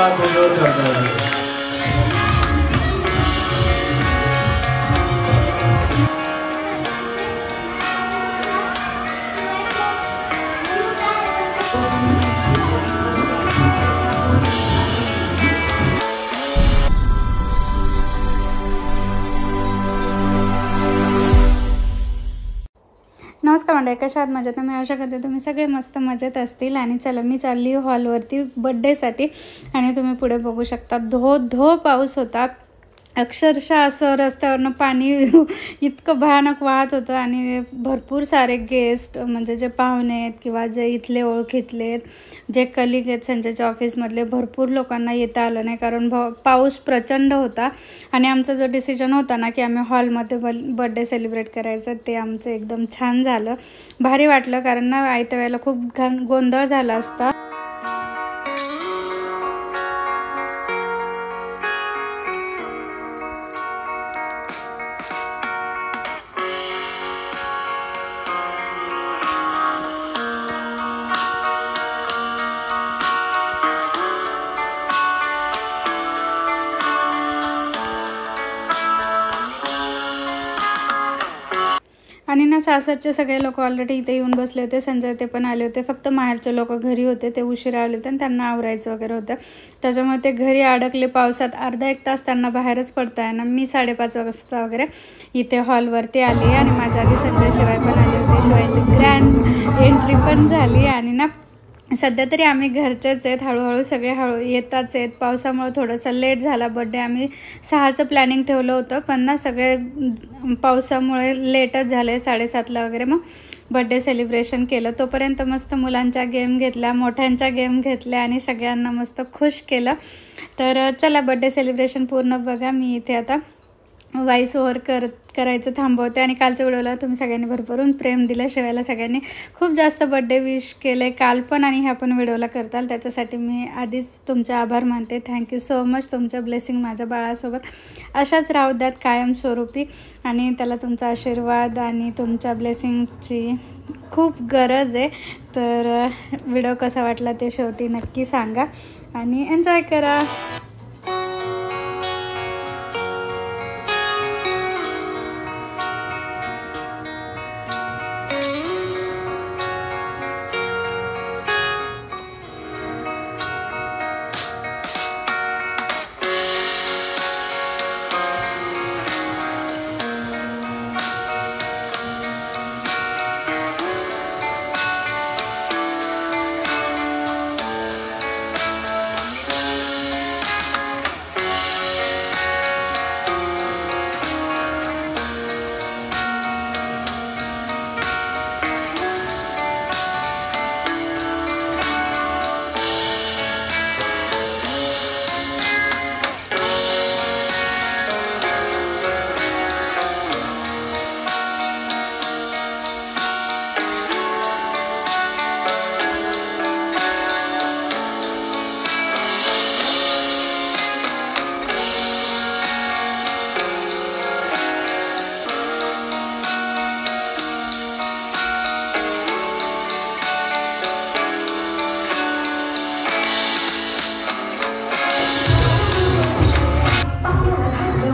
हाथ जोड़ करता है। नमस्कार मंडळी, कशा आहात? मजेत? मी आशा करते तुम्ही सगळे मस्त मजेत असतील। आणि चला मी चालली हॉलवरती बर्थडेसाठी आणि तुम्ही पुढे बघू शकता धो धो पाऊस होता। अक्षरशः असं रस्त्यावरनं पाणी इतकं भयानक वाहत होतं आणि भरपूर सारे गेस्ट म्हणजे जे पाहुणे आहेत किंवा जे इथले ओळखीतले आहेत, जे कलिग आहेत संजयच्या ऑफिसमधले, भरपूर लोकांना येता आलं नाही कारण पाऊस प्रचंड होता। आणि आमचा जो डिसिजन होता ना की आम्ही हॉलमध्ये बर्थडे सेलिब्रेट करायचं, ते आमचं एकदम छान झालं, भारी वाटलं। कारण ना आयत्या वेळेला खूप गोंधळ झाला असता। आणि ना सासरचे सगळे लोक ऑलरेडी इथे येऊन बसले होते, संजय ते पण आले होते, फक्त माहेरचे लोक घरी होते, ते उशिरा आले होते आणि त्यांना आवरायचं वगैरे होतं, त्याच्यामुळे ते घरी अडकले पावसात। अर्धा एक तास त्यांना बाहेरच पडता आहे ना। मी 5:30 वाजता वगैरे इथे हॉलवरती आली आणि माझ्या आधी संजय शिवाय पण आले होते, शिवायची ग्रँड एंट्री पण झाली। आणि ना सध्या तरी आम्ही घरचेच आहेत, हळूहळू सगळे येताच आहेत। पावसामुळे थोडंसं लेट झाला बर्थडे, आम्ही 6चं प्लॅनिंग ठेवलं होतं पण ना सगळे पावसामुळे लेटच झाले, 7:30ला वगैरे मग बर्थडे सेलिब्रेशन केलं। तोपर्यंत मस्त मुलांच्या गेम घेतल्या, मोठ्यांच्या गेम घेतल्या आणि सगळ्यांना मस्त खुश केलं। तर चला बर्थडे सेलिब्रेशन पूर्ण बघा। मी इथे आता व्हॉइस ओव्हर करायचं थांबवते। आणि कालच्या व्हिडिओला तुम्ही सगळ्यांनी भरभरून प्रेम दिलं, शिवायला सगळ्यांनी खूप जास्त बर्थडे विश केले काल पण आणि ह्या पण व्हिडिओला करताल, त्याच्यासाठी मी आधीच तुमचे आभार मानते। Thank you so much. तुमच्या ब्लेसिंग माझ्या बाळासोबत अशाच राहू द्यात कायमस्वरूपी आणि त्याला तुमचा आशीर्वाद आणि तुमच्या ब्लेसिंग्सची खूप गरज आहे। तर व्हिडिओ कसा वाटला ते शेवटी नक्की सांगा आणि एन्जॉय करा।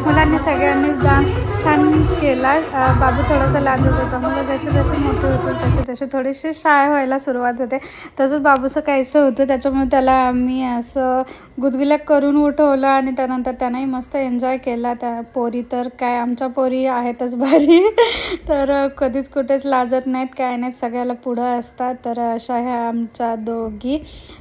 मुलांनी सगळ्यांनीच डान्स छान केला। बाबू थोडासा लाजत होता, मुलं जसे जसे मोठे होतील तसे तसे थोडीशी शाय व्हायला सुरुवात होते, तसंच बाबूचं काहीसं होतं, त्याच्यामुळे त्याला आम्ही असं गुदगुल्या करून उठवलं आणि त्यानंतर त्यानंही मस्त एन्जॉय केला। त्या पोरी तर काय आमच्या पोरी आहेतच भारी तर कधीच कुठेच लाजत नाहीत, काय नाहीत, सगळ्याला पुढं असतात। तर अशा ह्या आमच्या दोघी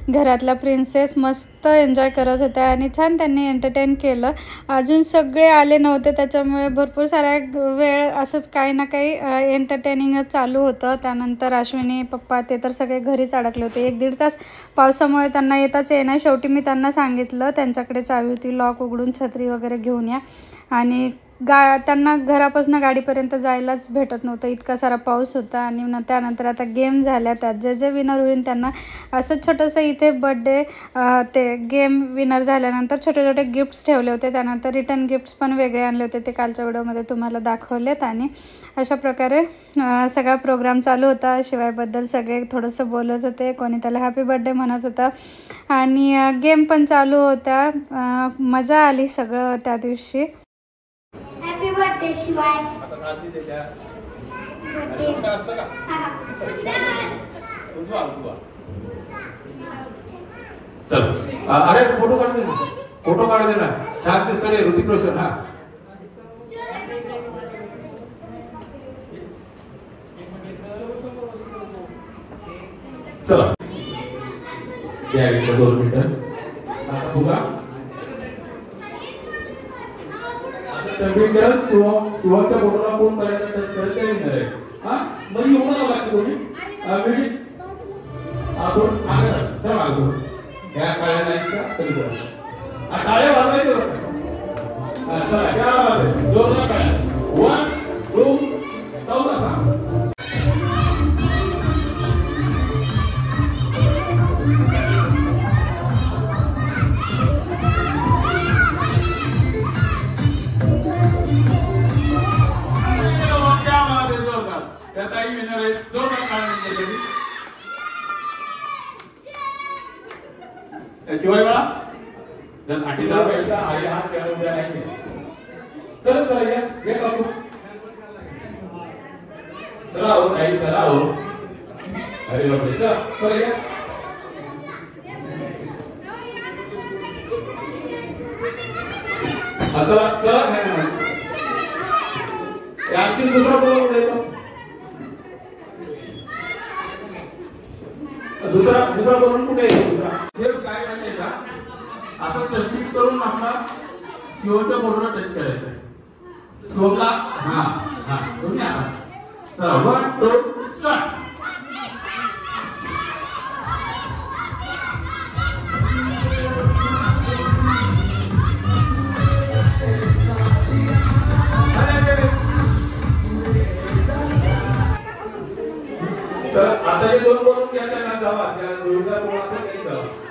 घरातल्या प्रिन्सेस मस्त एन्जॉय करत होत्या आणि छान त्यांनी एंटरटेन केलं। अजून सगळे आले नव्हते त्याच्यामुळे भरपूर साऱ्या वेळ असंच काही ना काही एंटरटेनिंगच चालू होतं। त्यानंतर अश्विनी पप्पा ते तर सगळे घरीच अडकले होते, 1-1.5 तास पावसामुळे त्यांना येताच येणार। शेवटी मी त्यांना सांगितलं त्यांच्याकडे चावी होती, लॉक उघडून छत्री वगैरे घेऊन या आणि त्यांना घरापासून गाडीपर्यंत जायलाच भेटत नव्हतं, इतका सारा पाऊस होता. आणि त्यानंतर आता गेम झाल्या, त्यात जे जे विनर होईल त्यांना असं छोटंसं इथे बड्डे ते गेम विनर झाल्यानंतर छोटे छोटे गिफ्ट्स ठेवले होते. त्यानंतर रिटर्न गिफ्ट्स पण वेगळे आणले होते, ते कालच्या व्हिडिओमध्ये तुम्हाला दाखवलेत. आणि अशा प्रकारे सगळा प्रोग्राम चालू होता. शिवायबद्दल सगळे थोडंसं बोलत होते, कोणी त्याला हॅपी बर्थडे म्हणत होता. आणि गेम पण चालू होत्या. मजा आली सगळं त्या दिवशी. हॅपी बर्थडे शिवाय. अरे फोटो काढ दे ना, फोटो काढ दे ना, छान दिसतो रे ऋतिक रोशन. हा चला या 2 मिनिटं आता बघा. कम्प्युटर सुवाच्या फोटोला कोण करायचं टच करत आहे. हा मग एवढा लागतो कोणी आपण चला आलो या काळ्या लाईनचा तरी बघा टाळ्या वाजवायचं. चला क्या बात आहे, जोरदार टाळ्या. 1 2 3 शिवाय बाळा जर 8,000 पैसा आहे हा चार रुपया नाही. चल चला ये काकू, चला हो ताई, चला हो. अरे बापरे, चला चला या. चला चला आणखी दुसरा बोलवा कुठे येतो. दुसरा बोलून कुठे येतो. दुसरा हे काय माहिती का, असं सेल्फी करून आपला शिवच्या फोटोला टच करायचं. शिवला हा हा तुम्ही आता चला 1 2 स्टार्ट. आता हे 2 बोलून घ्या त्यांना जावा त्या जोडीला तुम्हाला घ्यायचं.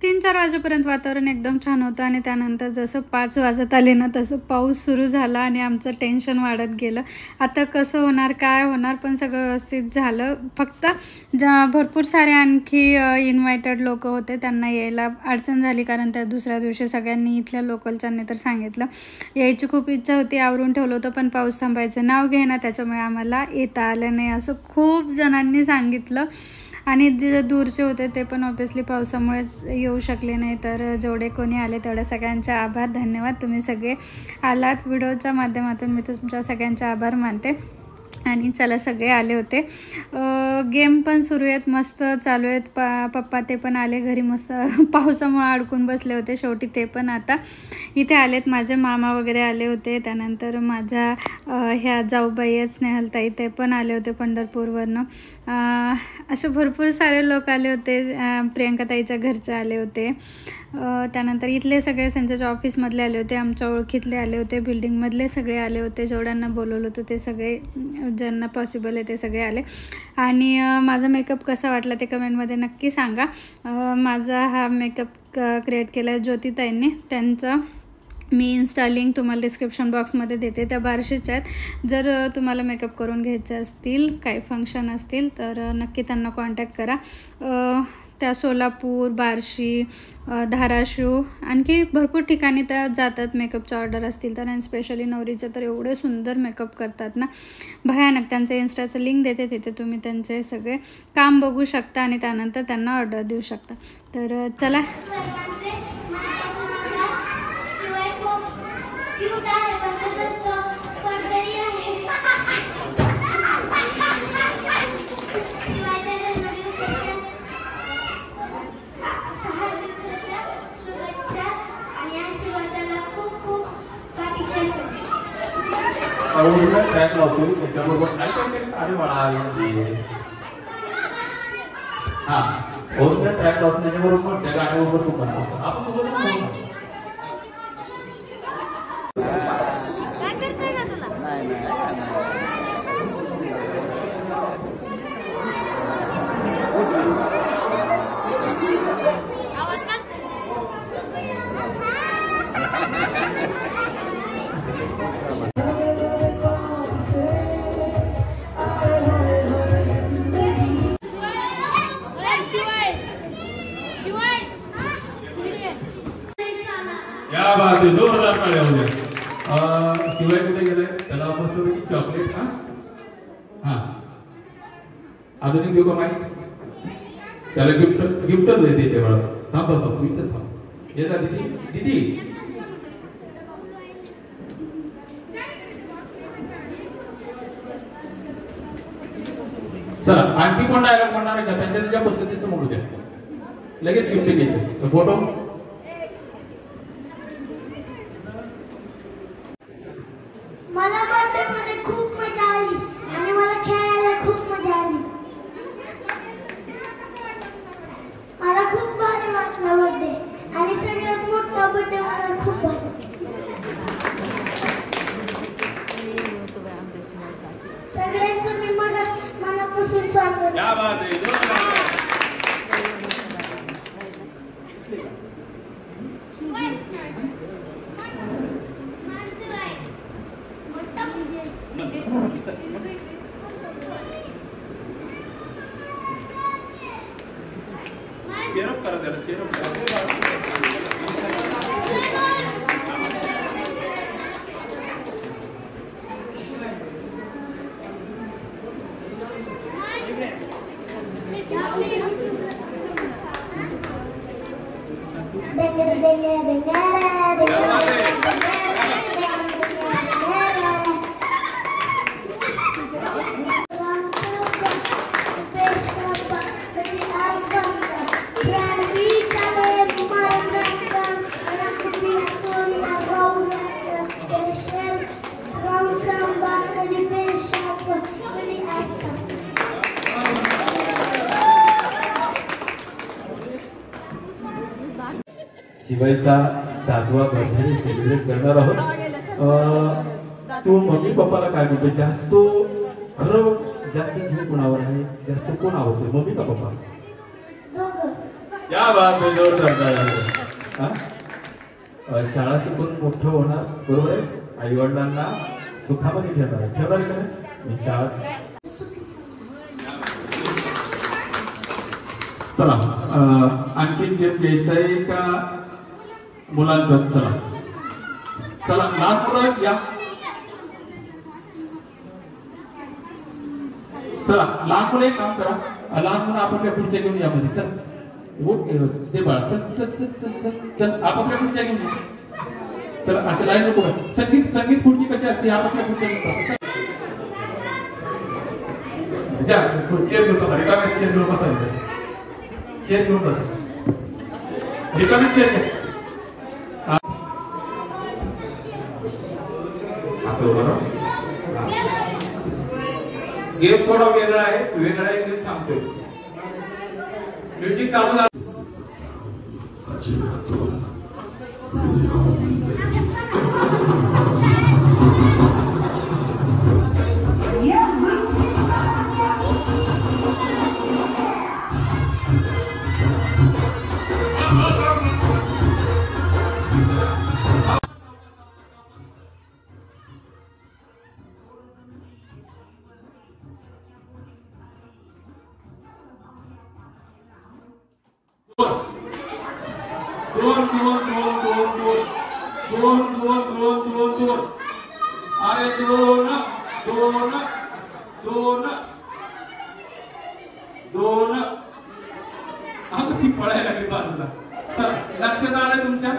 तीन 4 वाजेपर्यंत वातावरण एकदम छान होतं. आणि त्यानंतर जसं 5 वाजत आले ना तसं पाऊस सुरू झाला आणि आमचं टेन्शन वाढत गेलं. आता कसं होणार, काय होणार, पण सगळं व्यवस्थित झालं. फक्त भरपूर सारे आणखी इन्व्हायटेड लोक होते, त्यांना यायला अडचण झाली, कारण त्या दुसऱ्या दिवशी सगळ्यांनी इथल्या लोकलच्यांनी तर सांगितलं यायची खूप इच्छा होती, आवरून ठेवलं होतं, पण पाऊस थांबायचं नाव घेणं, त्याच्यामुळे आम्हाला येता आलं नाही असं खूप जणांनी सांगितलं. आणि जे दूरचे होते ते पण ऑब्वियसली पावसामुळेच येऊ शकले नाही. तर जेवढे कोणी आले तेवढ्या सगळ्यांचे आभार, धन्यवाद. तुम्ही सगळे आलात व्हिडिओच्या माध्यमातून, मी तुमच्या सगळ्यांचे आभार मानते. आणि चला सगळे आले होते. गेम पण सुरू आहेत, मस्त चालू आहेत. पप्पा ते पण आले घरी, मस्त पावसामुळे अडकून बसले होते. शेवटी ते पण आता इथे आलेत. माझे मामा वगैरे आले होते. त्यानंतर माझ्या ह्या जाऊबाई आहेत स्नेहलताई, ते पण आले होते पंढरपूरवरनं. असे भरपूर सारे लोक आले होते. प्रियंकाताईच्या घरचे आले होते. त्यानंतर इथले सगळे संजयच्या ऑफिसमधले आले होते, आमच्या ओळखीतले आले होते, बिल्डिंगमधले सगळे आले होते. जेवढ्यांना बोलवलं होतं ते सगळे, ज्यांना पॉसिबल आहे ते सगळे आले. आणि माझा मेकअप कसा वाटला ते कमेंटमध्ये नक्की सांगा. माझा हा मेकअप क्रिएट केला आहे ज्योतिताईंनी. त्यांचं मी इन्स्टा लिंक तुम्हाला डिस्क्रिप्शन बॉक्समध्ये देते. त्या बार्शीच्या आहेत. जर तुम्हाला मेकअप करून घ्यायचे असतील, काही फंक्शन असतील, तर नक्की त्यांना कॉन्टॅक्ट करा. त्या सोलापूर, बार्शी, धाराशिव, आणखी भरपूर ठिकाणी त्या जातात मेकअपच्या ऑर्डर असतील तर. आणि स्पेशली नवरीचे तर एवढे सुंदर मेकअप करतात ना, भयानक. त्यांचं इन्स्टाचं लिंक देते, तिथे तुम्ही त्यांचे सगळे काम बघू शकता आणि त्यानंतर त्यांना ऑर्डर देऊ शकता. तर चला. ओरिजिनल ट्रॅक लावतो त्याच्याबरोबर काय काय अरे बाळा हा ओरिजिनल ट्रॅक लावतो त्याच्याबरोबर त्या गाण्याबरोबर तू म्हणतो आपण बरोबर क्या बात है जोरदार टाळ्या होत्या शिवाय कुठे गेलाय त्याला मस्तपैकी चॉकलेट हा अजून देऊ का माहिती त्याला गिफ्टच आहे त्याच्या वेळा थांब थांब तू इथं थांब येता दीदी दीदी चला आणखी कोण डायलॉग म्हणणार आहे का त्यांच्या तुझ्या पसंतीचं म्हणू द्या लगेच गिफ्ट घ्यायचं फोटो मला बर्थडे मध्ये खूप मजा आली आणि मला खेळायला खूप मजा आली मला खूप भारी वाटला बर्थडे आणि सगळ्यात मोठा बर्थडे मला खूप भारी सगळ्यांचं मी मनापासून स्वागत क्या बात है चेअरअप करा त्याला चेअरअप करा शिवायचा 7वा बर्थडे सेलिब्रेट करणार आहोत तो मम्मी पप्पाला काय म्हणतो जास्त खरं जास्त जीव कोणावर आहे जास्त कोण आवडतो मम्मी का पप्पा क्या बात है जोरदार शाळा शिकून मोठं होणार बरोबर आहे आई वडिलांना सुखामध्ये ठेवणार आहे का मी शाळा चला आणखीन गेम घ्यायचा आहे का मुलांचं चला चला लहान मुलं या चला लहान मुलं एक काम करा लहान मुलं आपापल्या खुर्च्या घेऊन या मध्ये चल ते बाळा चल चल चल चल चल चल आपापल्या खुर्च्या घेऊन या चला असं लाईन नको संगीत संगीत खुर्ची कशी असते आपापल्या खुर्च्या घेऊन चेअर घेऊन एका चेअर घेऊन बसायचं चेअर घेऊन बसा रिकामी चेअर घ्या गेम थोडा वेगळा आहे गेम सांगतोय म्युझिक चालू झालं दोन अरे दोन दोन दोन दोन आता ती पळायला लागली बाजूला सर लक्षात आलं तुमच्या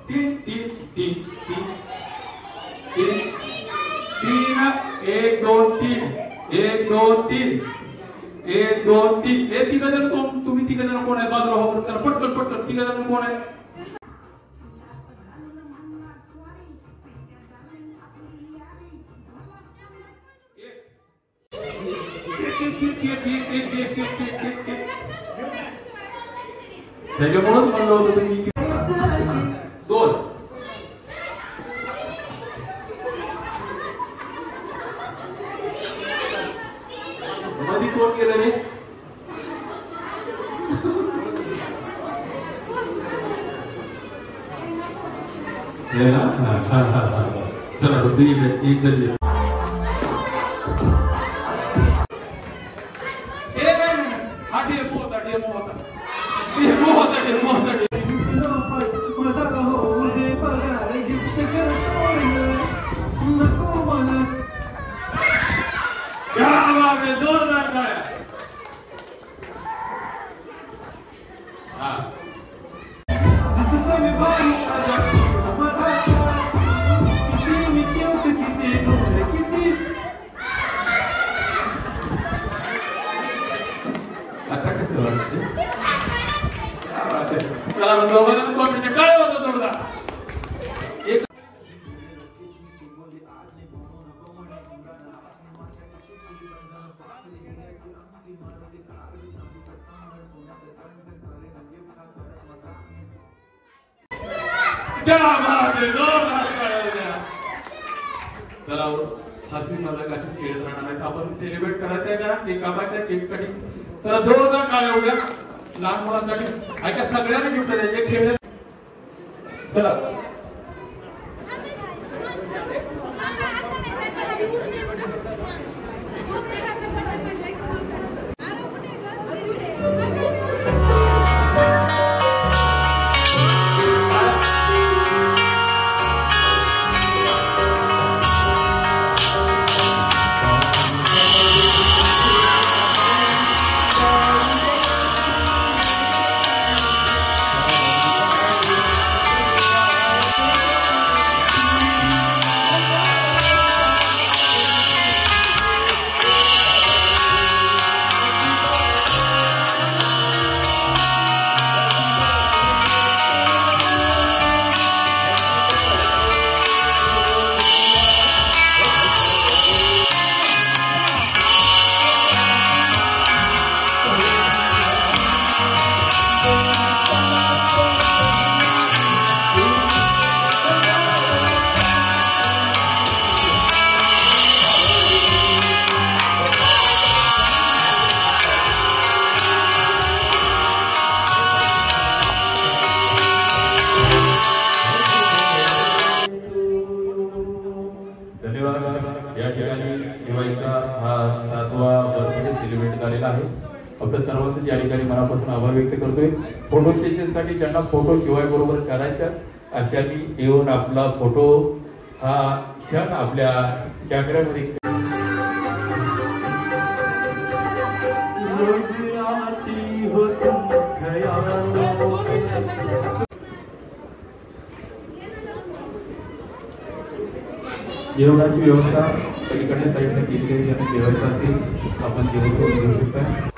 तीन तीन तीन तीन तीन तीन 1 2 3 1 2 3 1 2 3 हे तिघ जण तुम्ही तिघ जण कोण आहे बाजूला हो चला पटकन पटकन तिघ जण कोण आहे त्याच्यामुळेच म्हणलं होतं तुम्ही दोन मध्ये कोण गेलं रे चला एक जण चला हसी मजाक अशीच खेळत राहणार नाही आपण सेलिब्रेट करायचं आहे का केक कापायचं आहे केक कटिंग चला जोरदार टाळ्या उद्या लहान मुलांसाठी ऐका सगळ्यांना गिफ्ट द्यायचे खेळ चला सर्वांचे या ठिकाणी मनापासून आभार व्यक्त करतोय फोटो सेशन साठी ज्यांना फोटो शिवाय बरोबर करायचा अशांनी येऊन आपला फोटो हा क्षण आपल्या कॅमेऱ्यामध्ये जेवणाची व्यवस्था पलीकडच्या साईडला केली आहे ज्यांना जेवायचं असेल आपण जेवण करून घेऊ शकता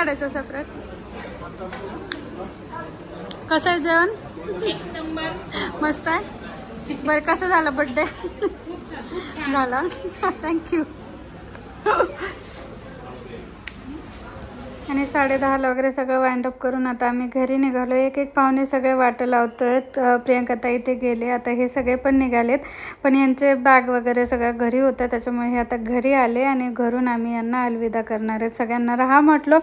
काढायचं सेपरेट. कसं आहे जेवण? मस्त आहे. बरं कसं झालं बर्थडे? झाला. थँक्यू. आणि 10:30 वगैरे सगळं वाइंड अप करून आता आम्ही घरी निघालो. एक एक पाहुणे सगळे वाट लावतोत. प्रियंका ताई इथे गेले, आता हे सगळे पण निघालेत, पण यांचे बॅग वगैरे सगळं घरी होतं, त्याच्यामुळे हे आता घरी आले आणि घरून आम्ही यांना अलविदा करणार आहेत. सगळ्यांना राहा म्हटलो,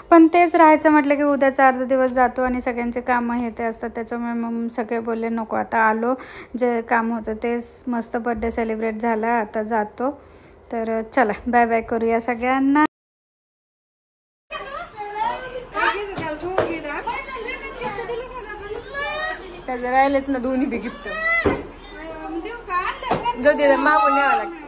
पण तेच राहायचं म्हटलं की उद्याचा अर्धा दिवस जातो आणि सगळ्यांचे कामं हे ते असतात, त्याच्यामुळे मग सगळे बोलले नको, आता आलो, जे काम होतं तेच मस्त बर्थडे सेलिब्रेट झाला, आता जातो. तर चला बाय बाय करूया सगळ्यांना. राहिलेत ना दोन्ही बी गिफ्ट. जाऊ दे मागून न्यावं लागतं.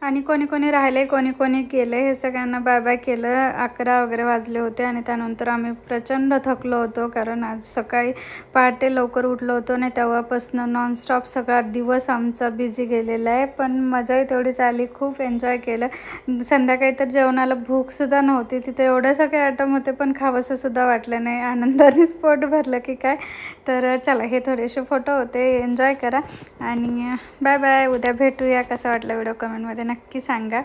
आणि कोणी कोणी राहिले, कोणी कोणी गेले, हे सगळ्यांना बाय बाय केलं. 11 वगैरे वाजले होते आणि त्यानंतर आम्ही प्रचंड थकलो होतो, कारण आज सकाळी पहाटे लवकर उठलो होतो आणि तेव्हापासून नॉनस्टॉप सगळा दिवस आमचा बिझी गेलेला आहे. पण मजाही तेवढीच आली, खूप एन्जॉय केलं. संध्याकाळी तर जेवणाला भूकसुद्धा नव्हती, तिथे एवढे सगळे आयटम होते पण खावंसंसुद्धा वाटलं नाही, आनंदानेच पोट भरलं की काय. तर चला, हे थोडेसे फोटो होते, एन्जॉय करा आणि बाय बाय. उद्या भेटूया. कसा वाटला व्हिडिओ कमेंटमध्ये नक्की सांगा.